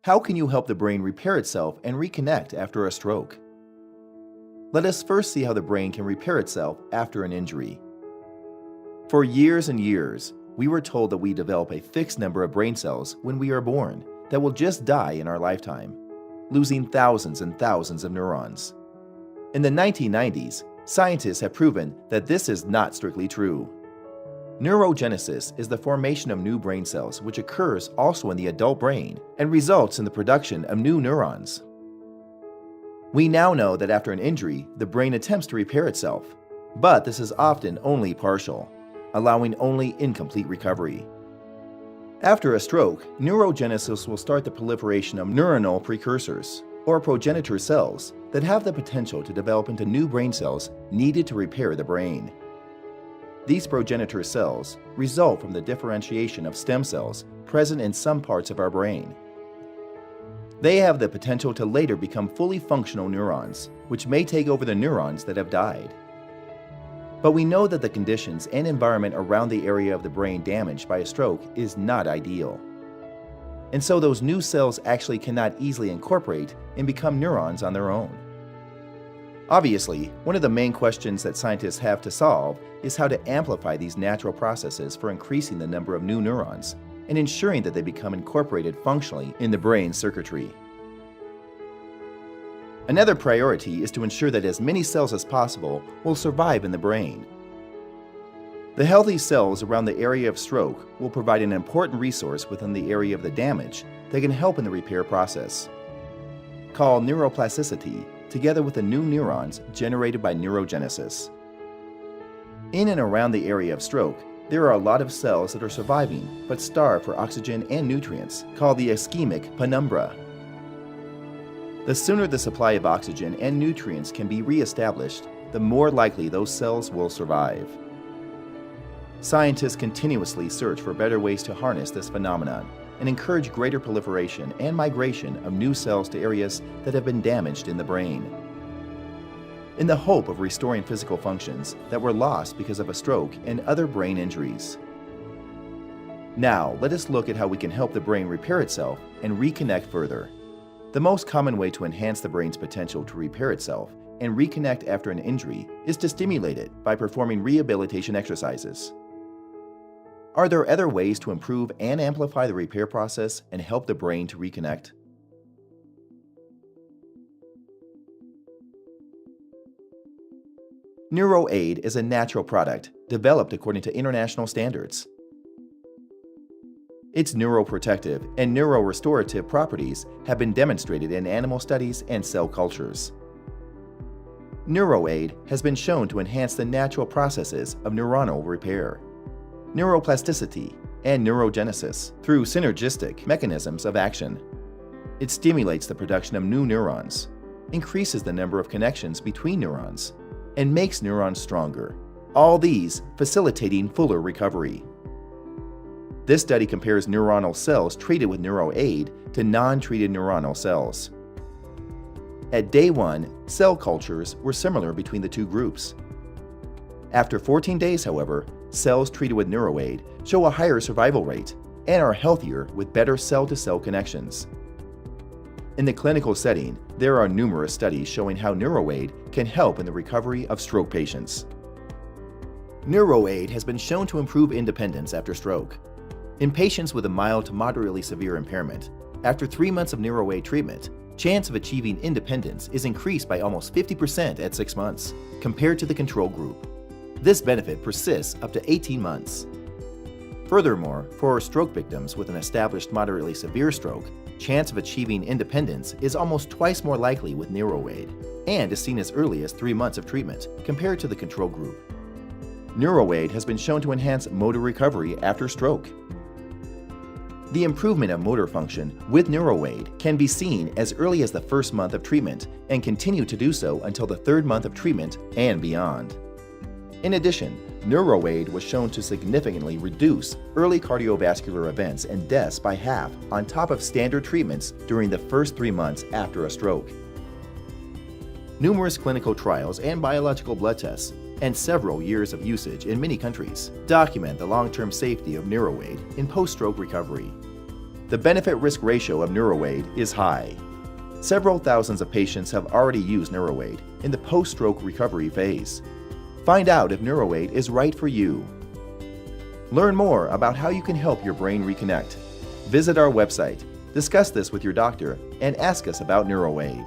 How can you help the brain repair itself and reconnect after a stroke? Let us first see how the brain can repair itself after an injury. For years and years, we were told that we develop a fixed number of brain cells when we are born that will just die in our lifetime, losing thousands and thousands of neurons. In the 1990s, scientists have proven that this is not strictly true. Neurogenesis is the formation of new brain cells, which occurs also in the adult brain and results in the production of new neurons. We now know that after an injury, the brain attempts to repair itself, but this is often only partial, allowing only incomplete recovery. After a stroke, neurogenesis will start the proliferation of neuronal precursors, or progenitor cells, that have the potential to develop into new brain cells needed to repair the brain. These progenitor cells result from the differentiation of stem cells present in some parts of our brain. They have the potential to later become fully functional neurons, which may take over the neurons that have died. But we know that the conditions and environment around the area of the brain damaged by a stroke is not ideal. And so those new cells actually cannot easily incorporate and become neurons on their own. Obviously, one of the main questions that scientists have to solve is how to amplify these natural processes for increasing the number of new neurons and ensuring that they become incorporated functionally in the brain circuitry. Another priority is to ensure that as many cells as possible will survive in the brain. The healthy cells around the area of stroke will provide an important resource within the area of the damage that can help in the repair process. Called neuroplasticity, together with the new neurons generated by neurogenesis. In and around the area of stroke, there are a lot of cells that are surviving but starve for oxygen and nutrients, called the ischemic penumbra. The sooner the supply of oxygen and nutrients can be re-established, the more likely those cells will survive. Scientists continuously search for better ways to harness this phenomenon and encourage greater proliferation and migration of new cells to areas that have been damaged in the brain, in the hope of restoring physical functions that were lost because of a stroke and other brain injuries. Now, let us look at how we can help the brain repair itself and reconnect further. The most common way to enhance the brain's potential to repair itself and reconnect after an injury is to stimulate it by performing rehabilitation exercises. Are there other ways to improve and amplify the repair process and help the brain to reconnect? NeuroAid is a natural product developed according to international standards. Its neuroprotective and neurorestorative properties have been demonstrated in animal studies and cell cultures. NeuroAid has been shown to enhance the natural processes of neuronal repair, neuroplasticity, and neurogenesis through synergistic mechanisms of action. It stimulates the production of new neurons, increases the number of connections between neurons, and makes neurons stronger, all these facilitating fuller recovery. This study compares neuronal cells treated with NeuroAid to non-treated neuronal cells. At day 1, cell cultures were similar between the two groups. After 14 days, however, cells treated with NeuroAid show a higher survival rate and are healthier with better cell-to-cell connections. In the clinical setting, there are numerous studies showing how NeuroAid can help in the recovery of stroke patients. NeuroAid has been shown to improve independence after stroke. In patients with a mild to moderately severe impairment, after 3 months of NeuroAid treatment, chance of achieving independence is increased by almost 50% at 6 months, compared to the control group. This benefit persists up to 18 months. Furthermore, for stroke victims with an established moderately severe stroke, chance of achieving independence is almost twice more likely with NeuroAid, and is seen as early as 3 months of treatment compared to the control group. NeuroAid has been shown to enhance motor recovery after stroke. The improvement of motor function with NeuroAid can be seen as early as the first month of treatment and continue to do so until the 3rd month of treatment and beyond. In addition, NeuroAid was shown to significantly reduce early cardiovascular events and deaths by half on top of standard treatments during the first 3 months after a stroke. Numerous clinical trials and biological blood tests, and several years of usage in many countries, document the long-term safety of NeuroAid in post-stroke recovery. The benefit-risk ratio of NeuroAid is high. Several thousands of patients have already used NeuroAid in the post-stroke recovery phase. Find out if NeuroAid is right for you. Learn more about how you can help your brain reconnect. Visit our website, discuss this with your doctor, and ask us about NeuroAid.